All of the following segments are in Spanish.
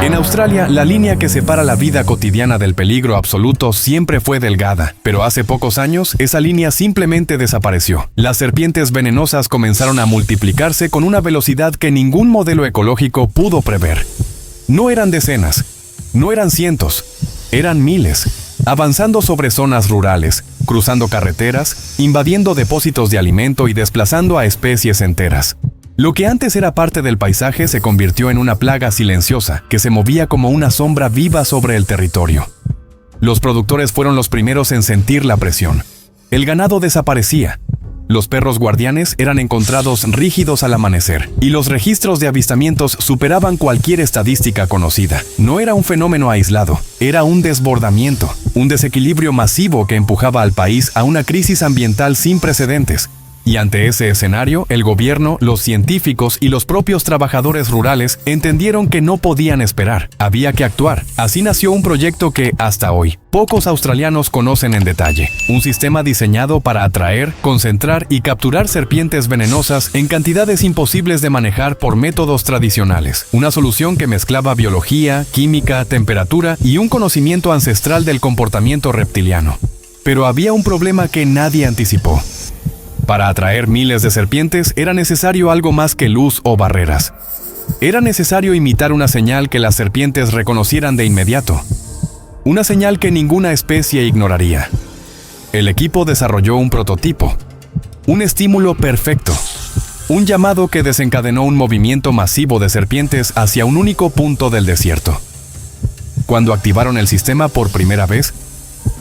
En Australia, la línea que separa la vida cotidiana del peligro absoluto siempre fue delgada, pero hace pocos años esa línea simplemente desapareció. Las serpientes venenosas comenzaron a multiplicarse con una velocidad que ningún modelo ecológico pudo prever. No eran decenas, no eran cientos, eran miles, avanzando sobre zonas rurales, cruzando carreteras, invadiendo depósitos de alimento y desplazando a especies enteras. Lo que antes era parte del paisaje se convirtió en una plaga silenciosa que se movía como una sombra viva sobre el territorio. Los productores fueron los primeros en sentir la presión. El ganado desaparecía. Los perros guardianes eran encontrados rígidos al amanecer, y los registros de avistamientos superaban cualquier estadística conocida. No era un fenómeno aislado, era un desbordamiento, un desequilibrio masivo que empujaba al país a una crisis ambiental sin precedentes. Y ante ese escenario, el gobierno, los científicos y los propios trabajadores rurales entendieron que no podían esperar. Había que actuar. Así nació un proyecto que, hasta hoy, pocos australianos conocen en detalle. Un sistema diseñado para atraer, concentrar y capturar serpientes venenosas en cantidades imposibles de manejar por métodos tradicionales. Una solución que mezclaba biología, química, temperatura y un conocimiento ancestral del comportamiento reptiliano. Pero había un problema que nadie anticipó. Para atraer miles de serpientes era necesario algo más que luz o barreras. Era necesario imitar una señal que las serpientes reconocieran de inmediato. Una señal que ninguna especie ignoraría. El equipo desarrolló un prototipo. Un estímulo perfecto. Un llamado que desencadenó un movimiento masivo de serpientes hacia un único punto del desierto. Cuando activaron el sistema por primera vez,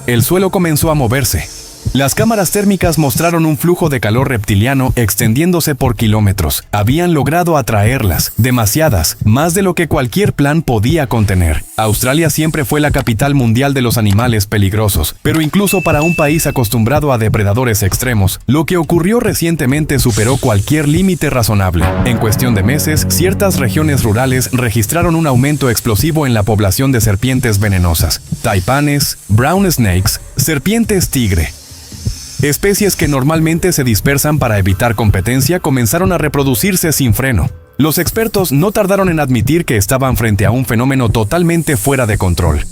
el suelo comenzó a moverse. Las cámaras térmicas mostraron un flujo de calor reptiliano extendiéndose por kilómetros. Habían logrado atraerlas, demasiadas, más de lo que cualquier plan podía contener. Australia siempre fue la capital mundial de los animales peligrosos, pero incluso para un país acostumbrado a depredadores extremos, lo que ocurrió recientemente superó cualquier límite razonable. En cuestión de meses, ciertas regiones rurales registraron un aumento explosivo en la población de serpientes venenosas. Taipanes, brown snakes, serpientes tigre. Especies que normalmente se dispersan para evitar competencia comenzaron a reproducirse sin freno. Los expertos no tardaron en admitir que estaban frente a un fenómeno totalmente fuera de control.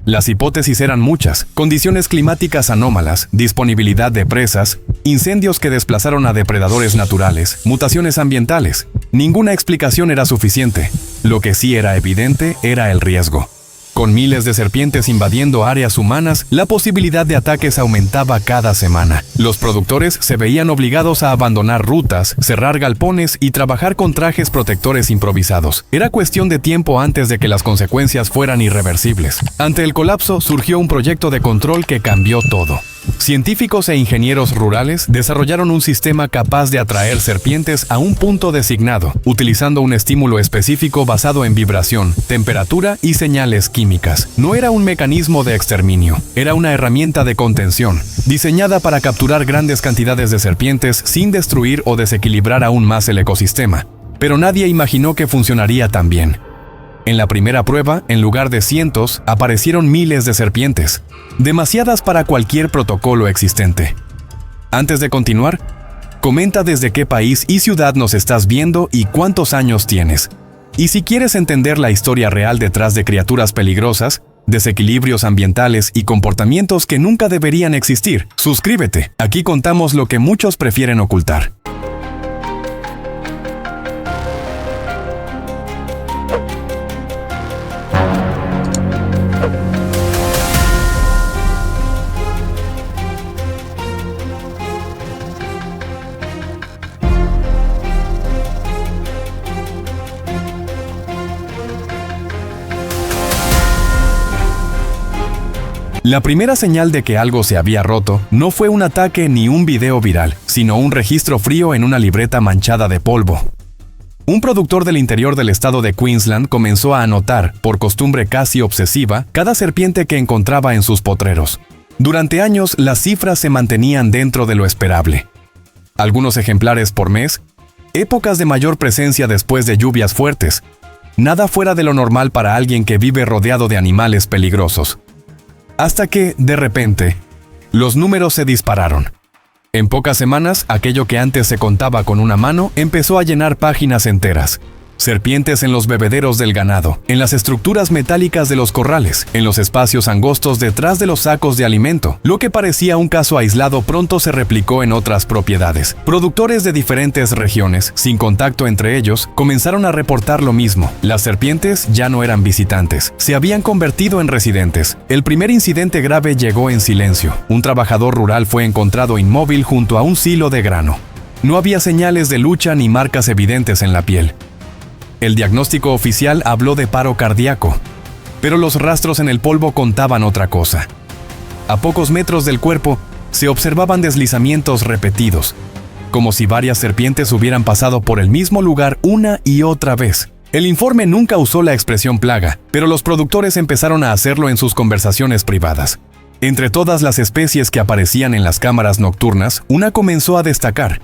Las hipótesis eran muchas: condiciones climáticas anómalas, disponibilidad de presas, incendios que desplazaron a depredadores naturales, mutaciones ambientales. Ninguna explicación era suficiente. Lo que sí era evidente era el riesgo. Con miles de serpientes invadiendo áreas humanas, la posibilidad de ataques aumentaba cada semana. Los productores se veían obligados a abandonar rutas, cerrar galpones y trabajar con trajes protectores improvisados. Era cuestión de tiempo antes de que las consecuencias fueran irreversibles. Ante el colapso, surgió un proyecto de control que cambió todo. Científicos e ingenieros rurales desarrollaron un sistema capaz de atraer serpientes a un punto designado, utilizando un estímulo específico basado en vibración, temperatura y señales químicas. No era un mecanismo de exterminio, era una herramienta de contención, diseñada para capturar grandes cantidades de serpientes sin destruir o desequilibrar aún más el ecosistema. Pero nadie imaginó que funcionaría tan bien. En la primera prueba, en lugar de cientos, aparecieron miles de serpientes, demasiadas para cualquier protocolo existente. Antes de continuar, comenta desde qué país y ciudad nos estás viendo y cuántos años tienes. Y si quieres entender la historia real detrás de criaturas peligrosas, desequilibrios ambientales y comportamientos que nunca deberían existir, suscríbete. Aquí contamos lo que muchos prefieren ocultar. La primera señal de que algo se había roto no fue un ataque ni un video viral, sino un registro frío en una libreta manchada de polvo. Un productor del interior del estado de Queensland comenzó a anotar, por costumbre casi obsesiva, cada serpiente que encontraba en sus potreros. Durante años, las cifras se mantenían dentro de lo esperable. Algunos ejemplares por mes, épocas de mayor presencia después de lluvias fuertes. Nada fuera de lo normal para alguien que vive rodeado de animales peligrosos. Hasta que, de repente, los números se dispararon. En pocas semanas, aquello que antes se contaba con una mano empezó a llenar páginas enteras. Serpientes en los bebederos del ganado, en las estructuras metálicas de los corrales, en los espacios angostos detrás de los sacos de alimento. Lo que parecía un caso aislado pronto se replicó en otras propiedades. Productores de diferentes regiones, sin contacto entre ellos, comenzaron a reportar lo mismo. Las serpientes ya no eran visitantes, se habían convertido en residentes. El primer incidente grave llegó en silencio. Un trabajador rural fue encontrado inmóvil junto a un silo de grano. No había señales de lucha ni marcas evidentes en la piel. El diagnóstico oficial habló de paro cardíaco, pero los rastros en el polvo contaban otra cosa. A pocos metros del cuerpo se observaban deslizamientos repetidos, como si varias serpientes hubieran pasado por el mismo lugar una y otra vez. El informe nunca usó la expresión plaga, pero los productores empezaron a hacerlo en sus conversaciones privadas. Entre todas las especies que aparecían en las cámaras nocturnas, una comenzó a destacar.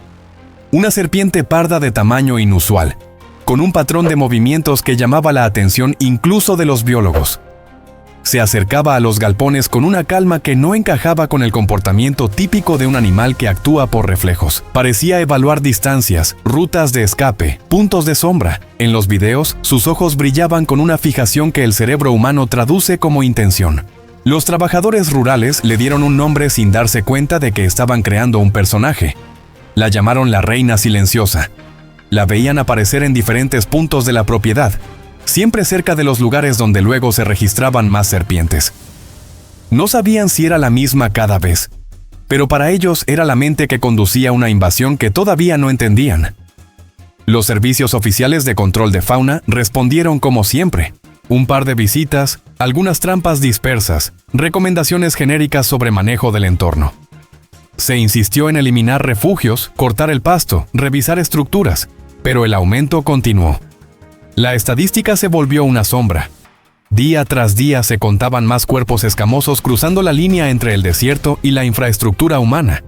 Una serpiente parda de tamaño inusual, con un patrón de movimientos que llamaba la atención incluso de los biólogos. Se acercaba a los galpones con una calma que no encajaba con el comportamiento típico de un animal que actúa por reflejos. Parecía evaluar distancias, rutas de escape, puntos de sombra. En los videos, sus ojos brillaban con una fijación que el cerebro humano traduce como intención. Los trabajadores rurales le dieron un nombre sin darse cuenta de que estaban creando un personaje. La llamaron la Reina Silenciosa. La veían aparecer en diferentes puntos de la propiedad, siempre cerca de los lugares donde luego se registraban más serpientes. No sabían si era la misma cada vez, pero para ellos era la mente que conducía una invasión que todavía no entendían. Los servicios oficiales de control de fauna respondieron como siempre. Un par de visitas, algunas trampas dispersas, recomendaciones genéricas sobre manejo del entorno. Se insistió en eliminar refugios, cortar el pasto, revisar estructuras, pero el aumento continuó. La estadística se volvió una sombra. Día tras día se contaban más cuerpos escamosos cruzando la línea entre el desierto y la infraestructura humana.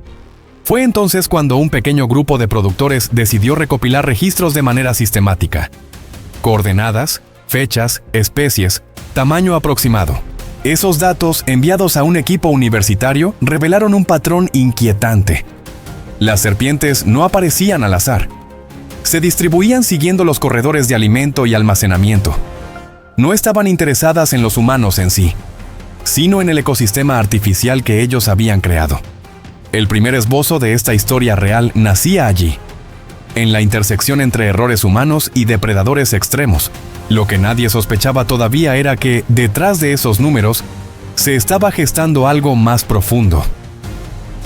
Fue entonces cuando un pequeño grupo de productores decidió recopilar registros de manera sistemática. Coordenadas, fechas, especies, tamaño aproximado. Esos datos, enviados a un equipo universitario, revelaron un patrón inquietante. Las serpientes no aparecían al azar. Se distribuían siguiendo los corredores de alimento y almacenamiento. No estaban interesadas en los humanos en sí, sino en el ecosistema artificial que ellos habían creado. El primer esbozo de esta historia real nacía allí, en la intersección entre errores humanos y depredadores extremos. Lo que nadie sospechaba todavía era que, detrás de esos números, se estaba gestando algo más profundo.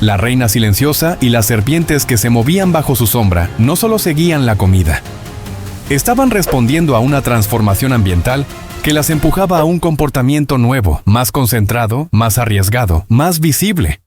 La Reina Silenciosa y las serpientes que se movían bajo su sombra no solo seguían la comida. Estaban respondiendo a una transformación ambiental que las empujaba a un comportamiento nuevo, más concentrado, más arriesgado, más visible.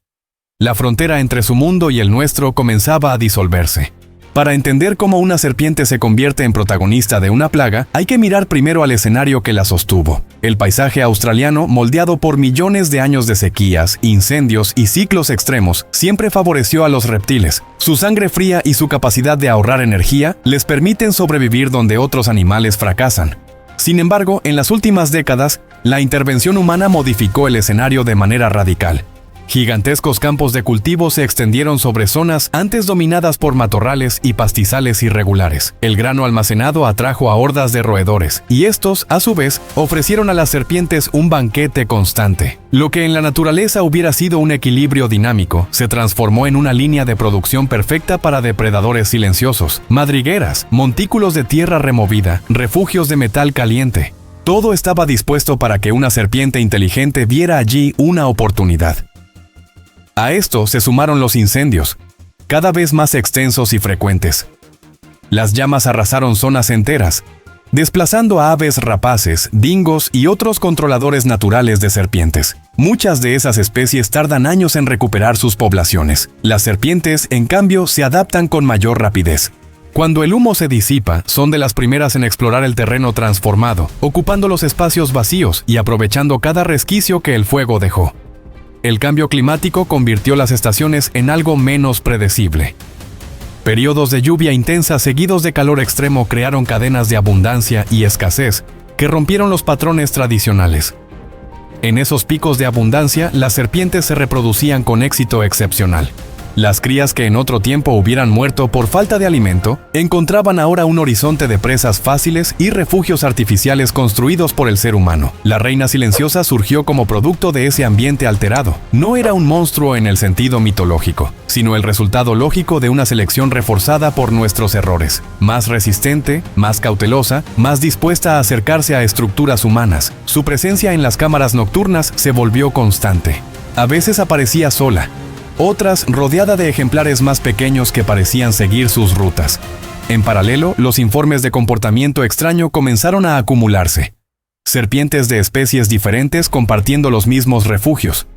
La frontera entre su mundo y el nuestro comenzaba a disolverse. Para entender cómo una serpiente se convierte en protagonista de una plaga, hay que mirar primero al escenario que la sostuvo. El paisaje australiano, moldeado por millones de años de sequías, incendios y ciclos extremos, siempre favoreció a los reptiles. Su sangre fría y su capacidad de ahorrar energía les permiten sobrevivir donde otros animales fracasan. Sin embargo, en las últimas décadas, la intervención humana modificó el escenario de manera radical. Gigantescos campos de cultivo se extendieron sobre zonas antes dominadas por matorrales y pastizales irregulares. El grano almacenado atrajo a hordas de roedores, y estos, a su vez, ofrecieron a las serpientes un banquete constante. Lo que en la naturaleza hubiera sido un equilibrio dinámico, se transformó en una línea de producción perfecta para depredadores silenciosos, madrigueras, montículos de tierra removida, refugios de metal caliente. Todo estaba dispuesto para que una serpiente inteligente viera allí una oportunidad. A esto se sumaron los incendios, cada vez más extensos y frecuentes. Las llamas arrasaron zonas enteras, desplazando a aves rapaces, dingos y otros controladores naturales de serpientes. Muchas de esas especies tardan años en recuperar sus poblaciones. Las serpientes, en cambio, se adaptan con mayor rapidez. Cuando el humo se disipa, son de las primeras en explorar el terreno transformado, ocupando los espacios vacíos y aprovechando cada resquicio que el fuego dejó. El cambio climático convirtió las estaciones en algo menos predecible. Periodos de lluvia intensa seguidos de calor extremo crearon cadenas de abundancia y escasez que rompieron los patrones tradicionales. En esos picos de abundancia, las serpientes se reproducían con éxito excepcional. Las crías que en otro tiempo hubieran muerto por falta de alimento, encontraban ahora un horizonte de presas fáciles y refugios artificiales construidos por el ser humano. La reina silenciosa surgió como producto de ese ambiente alterado. No era un monstruo en el sentido mitológico, sino el resultado lógico de una selección reforzada por nuestros errores. Más resistente, más cautelosa, más dispuesta a acercarse a estructuras humanas. Su presencia en las cámaras nocturnas se volvió constante. A veces aparecía sola, otras rodeada de ejemplares más pequeños que parecían seguir sus rutas. En paralelo, los informes de comportamiento extraño comenzaron a acumularse. Serpientes de especies diferentes compartiendo los mismos refugios.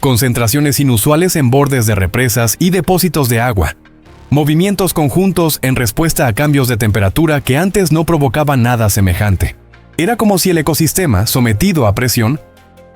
Concentraciones inusuales en bordes de represas y depósitos de agua. Movimientos conjuntos en respuesta a cambios de temperatura que antes no provocaban nada semejante. Era como si el ecosistema, sometido a presión,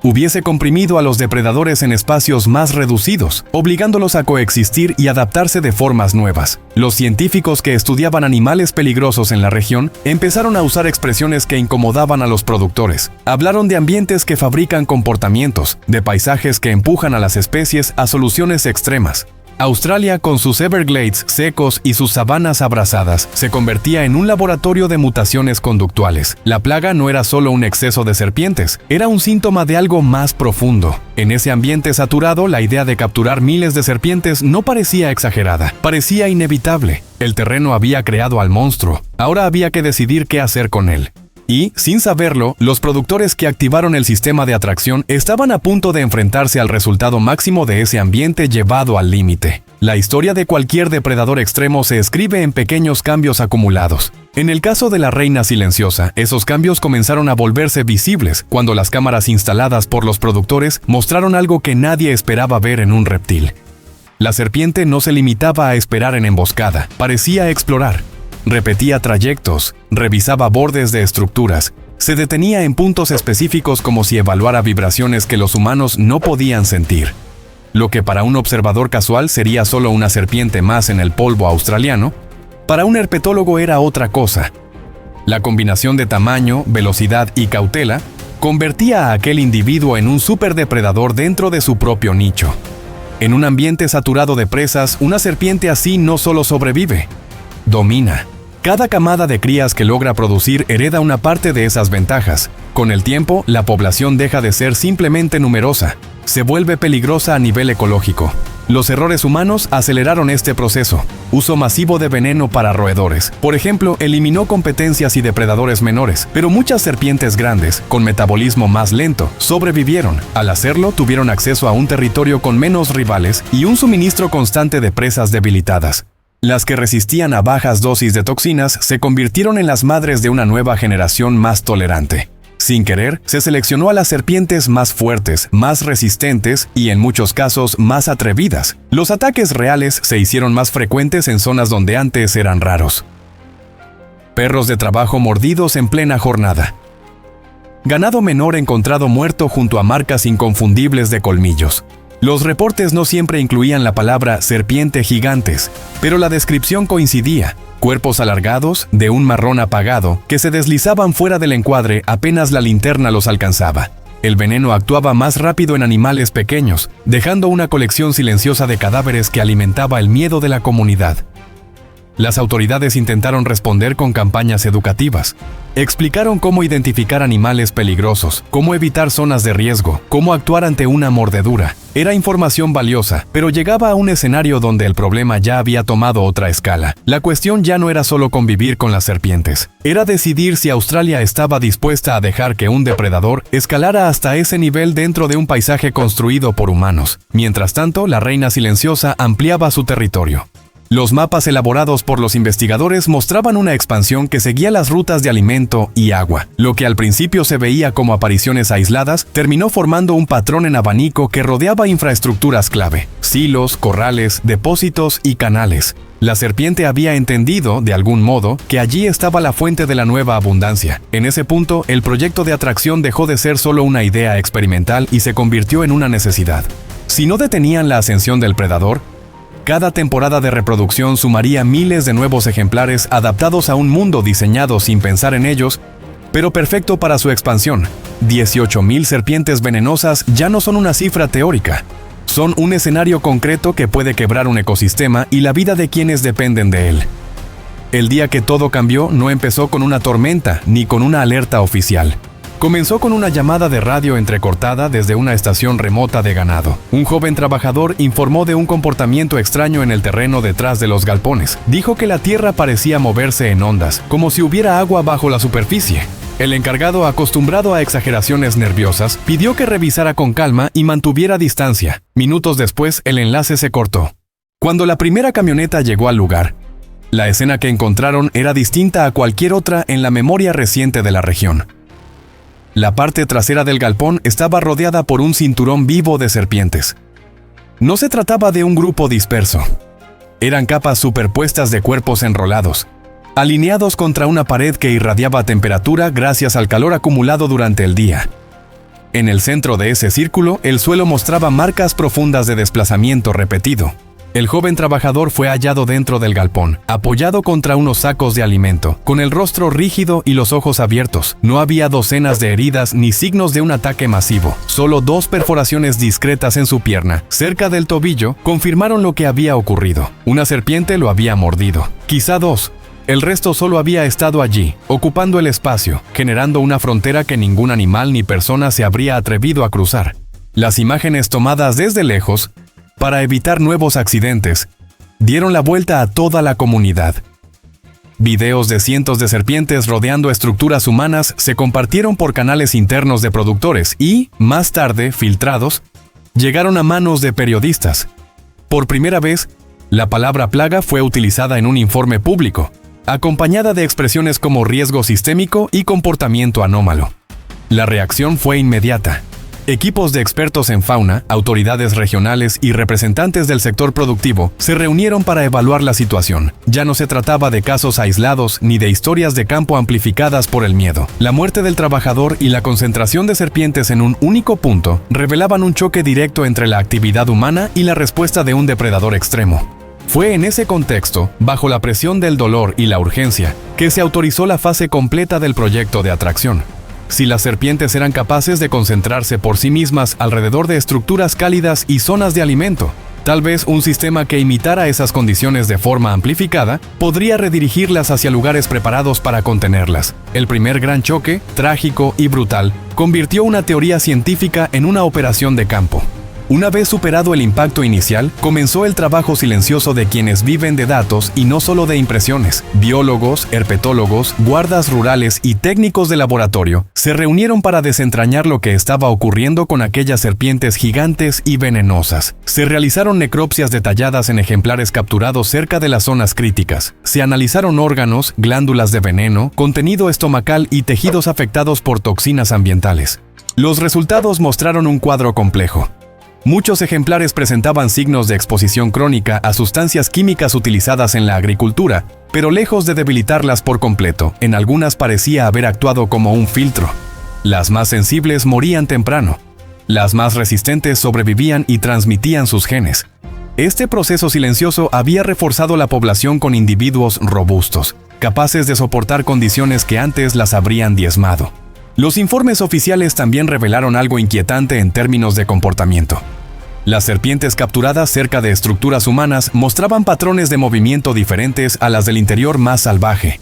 hubiese comprimido a los depredadores en espacios más reducidos, obligándolos a coexistir y adaptarse de formas nuevas. Los científicos que estudiaban animales peligrosos en la región empezaron a usar expresiones que incomodaban a los productores. Hablaron de ambientes que fabrican comportamientos, de paisajes que empujan a las especies a soluciones extremas. Australia, con sus Everglades secos y sus sabanas abrasadas, se convertía en un laboratorio de mutaciones conductuales. La plaga no era solo un exceso de serpientes, era un síntoma de algo más profundo. En ese ambiente saturado, la idea de capturar miles de serpientes no parecía exagerada, parecía inevitable. El terreno había creado al monstruo, ahora había que decidir qué hacer con él. Y, sin saberlo, los productores que activaron el sistema de atracción estaban a punto de enfrentarse al resultado máximo de ese ambiente llevado al límite. La historia de cualquier depredador extremo se escribe en pequeños cambios acumulados. En el caso de la reina silenciosa, esos cambios comenzaron a volverse visibles cuando las cámaras instaladas por los productores mostraron algo que nadie esperaba ver en un reptil. La serpiente no se limitaba a esperar en emboscada, parecía explorar. Repetía trayectos, revisaba bordes de estructuras, se detenía en puntos específicos como si evaluara vibraciones que los humanos no podían sentir. Lo que para un observador casual sería solo una serpiente más en el polvo australiano, para un herpetólogo era otra cosa. La combinación de tamaño, velocidad y cautela convertía a aquel individuo en un superdepredador dentro de su propio nicho. En un ambiente saturado de presas, una serpiente así no solo sobrevive, domina. Cada camada de crías que logra producir hereda una parte de esas ventajas. Con el tiempo, la población deja de ser simplemente numerosa, se vuelve peligrosa a nivel ecológico. Los errores humanos aceleraron este proceso. Uso masivo de veneno para roedores, por ejemplo, eliminó competencias y depredadores menores, pero muchas serpientes grandes, con metabolismo más lento, sobrevivieron. Al hacerlo, tuvieron acceso a un territorio con menos rivales y un suministro constante de presas debilitadas. Las que resistían a bajas dosis de toxinas se convirtieron en las madres de una nueva generación más tolerante. Sin querer, se seleccionó a las serpientes más fuertes, más resistentes y en muchos casos más atrevidas. Los ataques reales se hicieron más frecuentes en zonas donde antes eran raros. Perros de trabajo mordidos en plena jornada. Ganado menor encontrado muerto junto a marcas inconfundibles de colmillos. Los reportes no siempre incluían la palabra serpiente gigantes, pero la descripción coincidía. Cuerpos alargados, de un marrón apagado, que se deslizaban fuera del encuadre apenas la linterna los alcanzaba. El veneno actuaba más rápido en animales pequeños, dejando una colección silenciosa de cadáveres que alimentaba el miedo de la comunidad. Las autoridades intentaron responder con campañas educativas. Explicaron cómo identificar animales peligrosos, cómo evitar zonas de riesgo, cómo actuar ante una mordedura. Era información valiosa, pero llegaba a un escenario donde el problema ya había tomado otra escala. La cuestión ya no era solo convivir con las serpientes. Era decidir si Australia estaba dispuesta a dejar que un depredador escalara hasta ese nivel dentro de un paisaje construido por humanos. Mientras tanto, la reina silenciosa ampliaba su territorio. Los mapas elaborados por los investigadores mostraban una expansión que seguía las rutas de alimento y agua. Lo que al principio se veía como apariciones aisladas, terminó formando un patrón en abanico que rodeaba infraestructuras clave: silos, corrales, depósitos y canales. La serpiente había entendido, de algún modo, que allí estaba la fuente de la nueva abundancia. En ese punto, el proyecto de atracción dejó de ser solo una idea experimental y se convirtió en una necesidad. Si no detenían la ascensión del predador, cada temporada de reproducción sumaría miles de nuevos ejemplares adaptados a un mundo diseñado sin pensar en ellos, pero perfecto para su expansión. 18.000 serpientes venenosas ya no son una cifra teórica. Son un escenario concreto que puede quebrar un ecosistema y la vida de quienes dependen de él. El día que todo cambió no empezó con una tormenta ni con una alerta oficial. Comenzó con una llamada de radio entrecortada desde una estación remota de ganado. Un joven trabajador informó de un comportamiento extraño en el terreno detrás de los galpones. Dijo que la tierra parecía moverse en ondas, como si hubiera agua bajo la superficie. El encargado, acostumbrado a exageraciones nerviosas, pidió que revisara con calma y mantuviera distancia. Minutos después, el enlace se cortó. Cuando la primera camioneta llegó al lugar, la escena que encontraron era distinta a cualquier otra en la memoria reciente de la región. La parte trasera del galpón estaba rodeada por un cinturón vivo de serpientes. No se trataba de un grupo disperso. Eran capas superpuestas de cuerpos enrolados, alineados contra una pared que irradiaba temperatura gracias al calor acumulado durante el día. En el centro de ese círculo, el suelo mostraba marcas profundas de desplazamiento repetido. El joven trabajador fue hallado dentro del galpón, apoyado contra unos sacos de alimento, con el rostro rígido y los ojos abiertos. No había docenas de heridas ni signos de un ataque masivo. Solo 2 perforaciones discretas en su pierna, cerca del tobillo, confirmaron lo que había ocurrido. Una serpiente lo había mordido. Quizá 2. El resto solo había estado allí, ocupando el espacio, generando una frontera que ningún animal ni persona se habría atrevido a cruzar. Las imágenes tomadas desde lejos, para evitar nuevos accidentes, dieron la vuelta a toda la comunidad. Videos de cientos de serpientes rodeando estructuras humanas se compartieron por canales internos de productores y, más tarde, filtrados, llegaron a manos de periodistas. Por primera vez, la palabra plaga fue utilizada en un informe público, acompañada de expresiones como riesgo sistémico y comportamiento anómalo. La reacción fue inmediata. Equipos de expertos en fauna, autoridades regionales y representantes del sector productivo se reunieron para evaluar la situación. Ya no se trataba de casos aislados ni de historias de campo amplificadas por el miedo. La muerte del trabajador y la concentración de serpientes en un único punto revelaban un choque directo entre la actividad humana y la respuesta de un depredador extremo. Fue en ese contexto, bajo la presión del dolor y la urgencia, que se autorizó la fase completa del proyecto de atracción. Si las serpientes eran capaces de concentrarse por sí mismas alrededor de estructuras cálidas y zonas de alimento, tal vez un sistema que imitara esas condiciones de forma amplificada podría redirigirlas hacia lugares preparados para contenerlas. El primer gran choque, trágico y brutal, convirtió una teoría científica en una operación de campo. Una vez superado el impacto inicial, comenzó el trabajo silencioso de quienes viven de datos y no solo de impresiones. Biólogos, herpetólogos, guardas rurales y técnicos de laboratorio se reunieron para desentrañar lo que estaba ocurriendo con aquellas serpientes gigantes y venenosas. Se realizaron necropsias detalladas en ejemplares capturados cerca de las zonas críticas. Se analizaron órganos, glándulas de veneno, contenido estomacal y tejidos afectados por toxinas ambientales. Los resultados mostraron un cuadro complejo. Muchos ejemplares presentaban signos de exposición crónica a sustancias químicas utilizadas en la agricultura, pero lejos de debilitarlas por completo, en algunas parecía haber actuado como un filtro. Las más sensibles morían temprano. Las más resistentes sobrevivían y transmitían sus genes. Este proceso silencioso había reforzado la población con individuos robustos, capaces de soportar condiciones que antes las habrían diezmado. Los informes oficiales también revelaron algo inquietante en términos de comportamiento. Las serpientes capturadas cerca de estructuras humanas mostraban patrones de movimiento diferentes a las del interior más salvaje.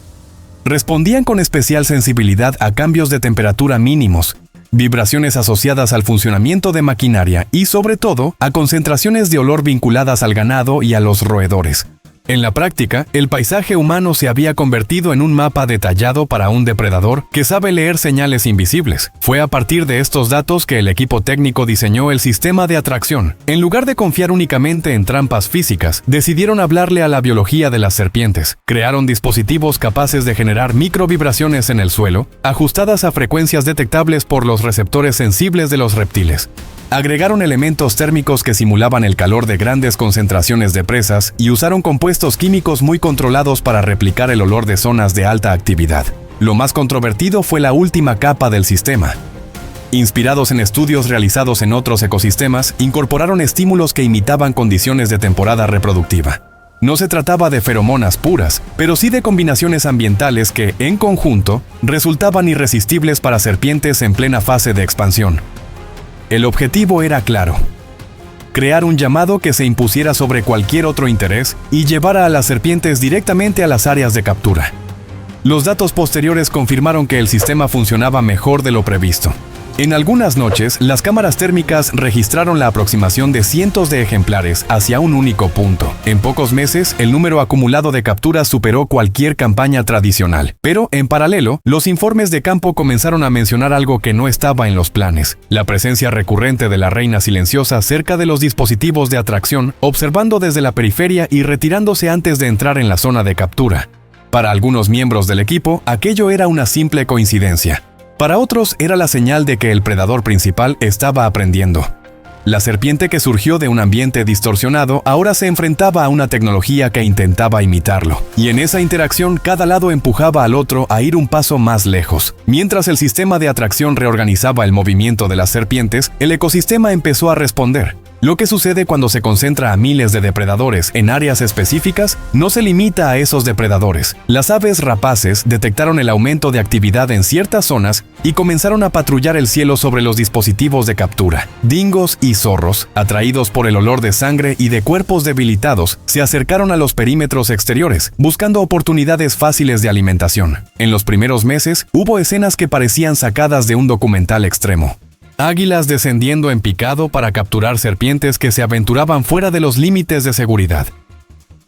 Respondían con especial sensibilidad a cambios de temperatura mínimos, vibraciones asociadas al funcionamiento de maquinaria y, sobre todo, a concentraciones de olor vinculadas al ganado y a los roedores. En la práctica, el paisaje humano se había convertido en un mapa detallado para un depredador que sabe leer señales invisibles. Fue a partir de estos datos que el equipo técnico diseñó el sistema de atracción. En lugar de confiar únicamente en trampas físicas, decidieron hablarle a la biología de las serpientes. Crearon dispositivos capaces de generar microvibraciones en el suelo, ajustadas a frecuencias detectables por los receptores sensibles de los reptiles. Agregaron elementos térmicos que simulaban el calor de grandes concentraciones de presas y usaron compuestos químicos muy controlados para replicar el olor de zonas de alta actividad. Lo más controvertido fue la última capa del sistema. Inspirados en estudios realizados en otros ecosistemas, incorporaron estímulos que imitaban condiciones de temporada reproductiva. No se trataba de feromonas puras, pero sí de combinaciones ambientales que, en conjunto, resultaban irresistibles para serpientes en plena fase de expansión. El objetivo era claro: crear un llamado que se impusiera sobre cualquier otro interés y llevara a las serpientes directamente a las áreas de captura. Los datos posteriores confirmaron que el sistema funcionaba mejor de lo previsto. En algunas noches, las cámaras térmicas registraron la aproximación de cientos de ejemplares hacia un único punto. En pocos meses, el número acumulado de capturas superó cualquier campaña tradicional. Pero, en paralelo, los informes de campo comenzaron a mencionar algo que no estaba en los planes: la presencia recurrente de la reina silenciosa cerca de los dispositivos de atracción, observando desde la periferia y retirándose antes de entrar en la zona de captura. Para algunos miembros del equipo, aquello era una simple coincidencia. Para otros era la señal de que el predador principal estaba aprendiendo. La serpiente que surgió de un ambiente distorsionado ahora se enfrentaba a una tecnología que intentaba imitarlo. Y en esa interacción cada lado empujaba al otro a ir un paso más lejos. Mientras el sistema de atracción reorganizaba el movimiento de las serpientes, el ecosistema empezó a responder. Lo que sucede cuando se concentra a miles de depredadores en áreas específicas no se limita a esos depredadores. Las aves rapaces detectaron el aumento de actividad en ciertas zonas y comenzaron a patrullar el cielo sobre los dispositivos de captura. Dingos y zorros, atraídos por el olor de sangre y de cuerpos debilitados, se acercaron a los perímetros exteriores, buscando oportunidades fáciles de alimentación. En los primeros meses, hubo escenas que parecían sacadas de un documental extremo. Águilas descendiendo en picado para capturar serpientes que se aventuraban fuera de los límites de seguridad.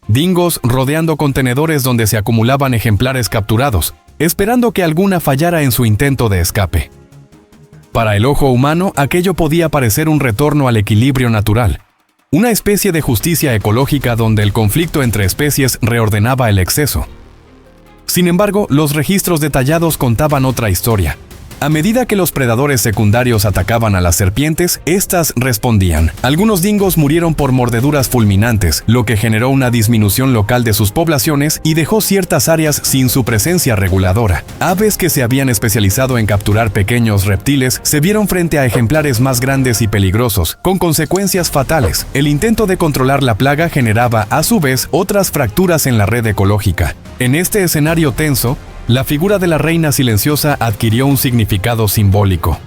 Dingos rodeando contenedores donde se acumulaban ejemplares capturados, esperando que alguna fallara en su intento de escape. Para el ojo humano, aquello podía parecer un retorno al equilibrio natural, una especie de justicia ecológica donde el conflicto entre especies reordenaba el exceso. Sin embargo, los registros detallados contaban otra historia. A medida que los predadores secundarios atacaban a las serpientes, éstas respondían. Algunos dingos murieron por mordeduras fulminantes, lo que generó una disminución local de sus poblaciones y dejó ciertas áreas sin su presencia reguladora. Aves que se habían especializado en capturar pequeños reptiles se vieron frente a ejemplares más grandes y peligrosos, con consecuencias fatales. El intento de controlar la plaga generaba, a su vez, otras fracturas en la red ecológica. En este escenario tenso, la figura de la reina silenciosa adquirió un significado simbólico.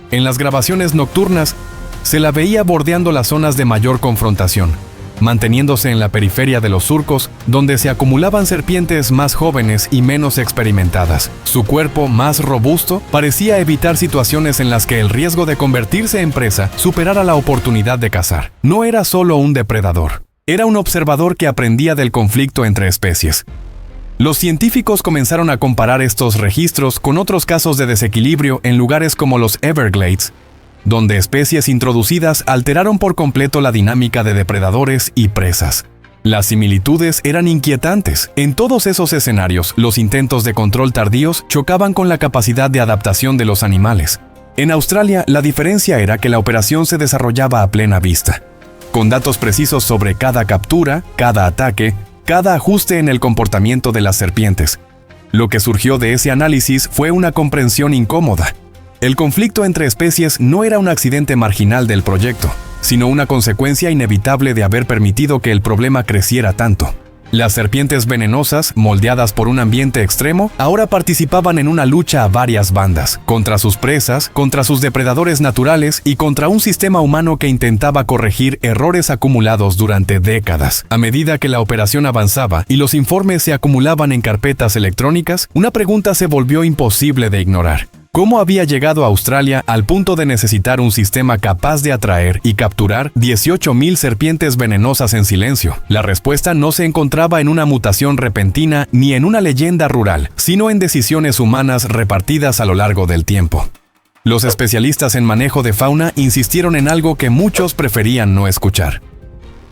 En las grabaciones nocturnas, se la veía bordeando las zonas de mayor confrontación, manteniéndose en la periferia de los surcos, donde se acumulaban serpientes más jóvenes y menos experimentadas. Su cuerpo, más robusto, parecía evitar situaciones en las que el riesgo de convertirse en presa superara la oportunidad de cazar. No era solo un depredador, era un observador que aprendía del conflicto entre especies. Los científicos comenzaron a comparar estos registros con otros casos de desequilibrio en lugares como los Everglades, donde especies introducidas alteraron por completo la dinámica de depredadores y presas. Las similitudes eran inquietantes. En todos esos escenarios, los intentos de control tardíos chocaban con la capacidad de adaptación de los animales. En Australia, la diferencia era que la operación se desarrollaba a plena vista, con datos precisos sobre cada captura, cada ataque, cada ajuste en el comportamiento de las serpientes. Lo que surgió de ese análisis fue una comprensión incómoda. El conflicto entre especies no era un accidente marginal del proyecto, sino una consecuencia inevitable de haber permitido que el problema creciera tanto. Las serpientes venenosas, moldeadas por un ambiente extremo, ahora participaban en una lucha a varias bandas, contra sus presas, contra sus depredadores naturales y contra un sistema humano que intentaba corregir errores acumulados durante décadas. A medida que la operación avanzaba y los informes se acumulaban en carpetas electrónicas, una pregunta se volvió imposible de ignorar. ¿Cómo había llegado a Australia al punto de necesitar un sistema capaz de atraer y capturar 18.000 serpientes venenosas en silencio? La respuesta no se encontraba en una mutación repentina ni en una leyenda rural, sino en decisiones humanas repartidas a lo largo del tiempo. Los especialistas en manejo de fauna insistieron en algo que muchos preferían no escuchar.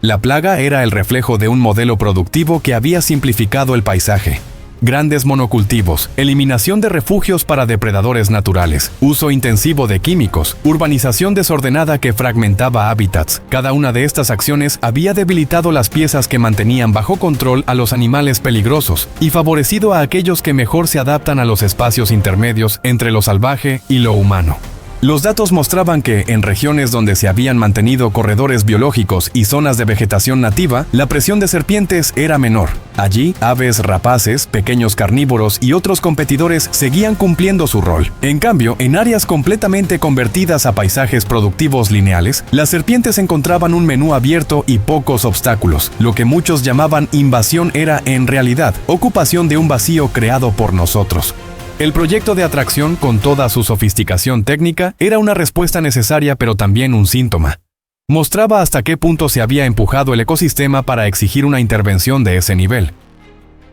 La plaga era el reflejo de un modelo productivo que había simplificado el paisaje. Grandes monocultivos, eliminación de refugios para depredadores naturales, uso intensivo de químicos, urbanización desordenada que fragmentaba hábitats. Cada una de estas acciones había debilitado las piezas que mantenían bajo control a los animales peligrosos y favorecido a aquellos que mejor se adaptan a los espacios intermedios entre lo salvaje y lo humano. Los datos mostraban que, en regiones donde se habían mantenido corredores biológicos y zonas de vegetación nativa, la presión de serpientes era menor. Allí, aves rapaces, pequeños carnívoros y otros competidores seguían cumpliendo su rol. En cambio, en áreas completamente convertidas a paisajes productivos lineales, las serpientes encontraban un menú abierto y pocos obstáculos. Lo que muchos llamaban invasión era, en realidad, ocupación de un vacío creado por nosotros. El proyecto de atracción, con toda su sofisticación técnica, era una respuesta necesaria pero también un síntoma. Mostraba hasta qué punto se había empujado el ecosistema para exigir una intervención de ese nivel.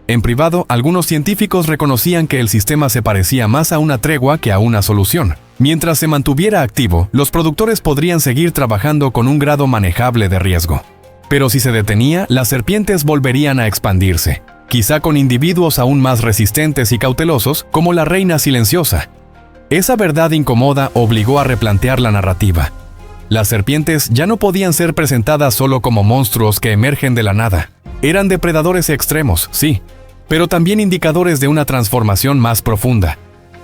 En privado, algunos científicos reconocían que el sistema se parecía más a una tregua que a una solución. Mientras se mantuviera activo, los productores podrían seguir trabajando con un grado manejable de riesgo. Pero si se detenía, las serpientes volverían a expandirse. Quizá con individuos aún más resistentes y cautelosos, como la reina silenciosa. Esa verdad incómoda obligó a replantear la narrativa. Las serpientes ya no podían ser presentadas solo como monstruos que emergen de la nada. Eran depredadores extremos, sí, pero también indicadores de una transformación más profunda.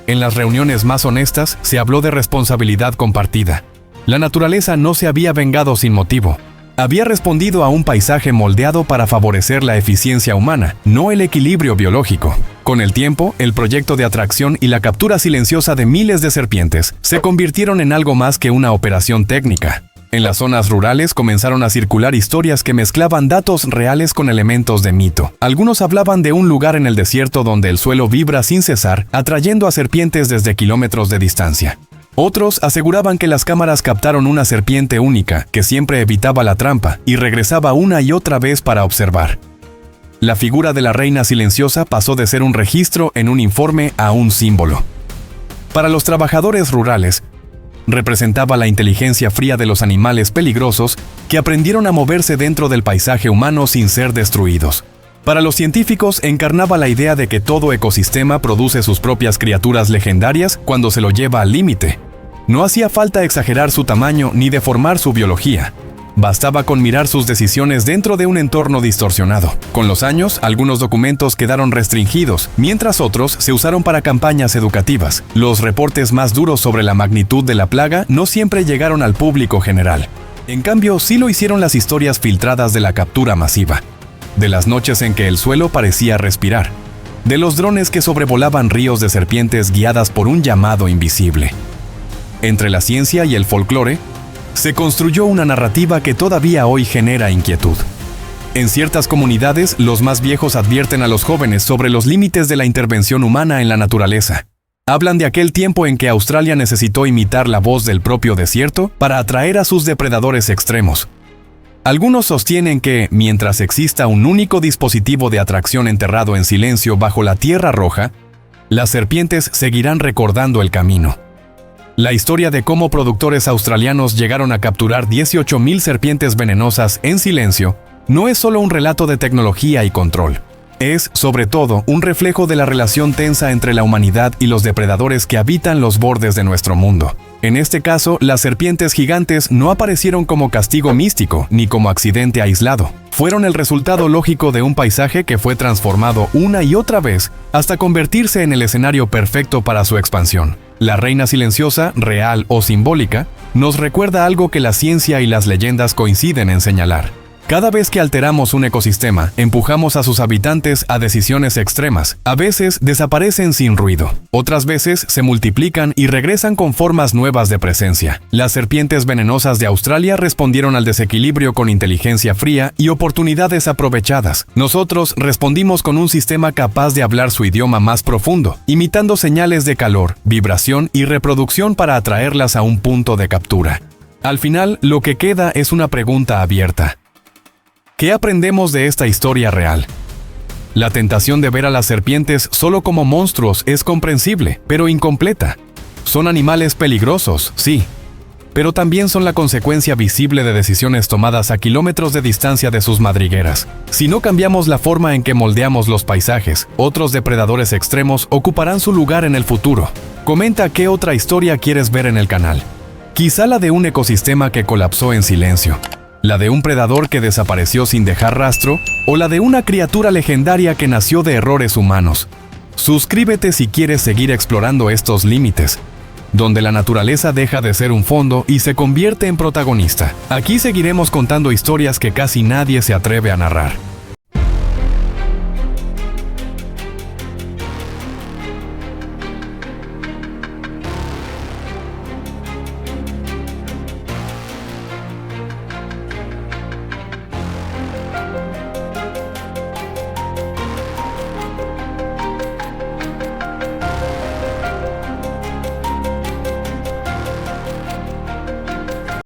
En las reuniones más honestas se habló de responsabilidad compartida. La naturaleza no se había vengado sin motivo. Había respondido a un paisaje moldeado para favorecer la eficiencia humana, no el equilibrio biológico. Con el tiempo, el proyecto de atracción y la captura silenciosa de miles de serpientes se convirtieron en algo más que una operación técnica. En las zonas rurales comenzaron a circular historias que mezclaban datos reales con elementos de mito. Algunos hablaban de un lugar en el desierto donde el suelo vibra sin cesar, atrayendo a serpientes desde kilómetros de distancia. Otros aseguraban que las cámaras captaron una serpiente única, que siempre evitaba la trampa y regresaba una y otra vez para observar. La figura de la reina silenciosa pasó de ser un registro en un informe a un símbolo. Para los trabajadores rurales, representaba la inteligencia fría de los animales peligrosos que aprendieron a moverse dentro del paisaje humano sin ser destruidos. Para los científicos, encarnaba la idea de que todo ecosistema produce sus propias criaturas legendarias cuando se lo lleva al límite. No hacía falta exagerar su tamaño ni deformar su biología. Bastaba con mirar sus decisiones dentro de un entorno distorsionado. Con los años, algunos documentos quedaron restringidos, mientras otros se usaron para campañas educativas. Los reportes más duros sobre la magnitud de la plaga no siempre llegaron al público general. En cambio, sí lo hicieron las historias filtradas de la captura masiva. De las noches en que el suelo parecía respirar. De los drones que sobrevolaban ríos de serpientes guiadas por un llamado invisible. Entre la ciencia y el folclore, se construyó una narrativa que todavía hoy genera inquietud. En ciertas comunidades, los más viejos advierten a los jóvenes sobre los límites de la intervención humana en la naturaleza. Hablan de aquel tiempo en que Australia necesitó imitar la voz del propio desierto para atraer a sus depredadores extremos. Algunos sostienen que, mientras exista un único dispositivo de atracción enterrado en silencio bajo la tierra roja, las serpientes seguirán recordando el camino. La historia de cómo productores australianos llegaron a capturar 18.000 serpientes venenosas en silencio no es solo un relato de tecnología y control. Es, sobre todo, un reflejo de la relación tensa entre la humanidad y los depredadores que habitan los bordes de nuestro mundo. En este caso, las serpientes gigantes no aparecieron como castigo místico ni como accidente aislado. Fueron el resultado lógico de un paisaje que fue transformado una y otra vez hasta convertirse en el escenario perfecto para su expansión. La reina silenciosa, real o simbólica, nos recuerda algo que la ciencia y las leyendas coinciden en señalar. Cada vez que alteramos un ecosistema, empujamos a sus habitantes a decisiones extremas. A veces desaparecen sin ruido, otras veces se multiplican y regresan con formas nuevas de presencia. Las serpientes venenosas de Australia respondieron al desequilibrio con inteligencia fría y oportunidades aprovechadas. Nosotros respondimos con un sistema capaz de hablar su idioma más profundo, imitando señales de calor, vibración y reproducción para atraerlas a un punto de captura. Al final, lo que queda es una pregunta abierta. ¿Qué aprendemos de esta historia real? La tentación de ver a las serpientes solo como monstruos es comprensible, pero incompleta. Son animales peligrosos, sí, pero también son la consecuencia visible de decisiones tomadas a kilómetros de distancia de sus madrigueras. Si no cambiamos la forma en que moldeamos los paisajes, otros depredadores extremos ocuparán su lugar en el futuro. Comenta qué otra historia quieres ver en el canal. Quizá la de un ecosistema que colapsó en silencio. La de un predador que desapareció sin dejar rastro, o la de una criatura legendaria que nació de errores humanos. Suscríbete si quieres seguir explorando estos límites. donde la naturaleza deja de ser un fondo y se convierte en protagonista. Aquí seguiremos contando historias que casi nadie se atreve a narrar.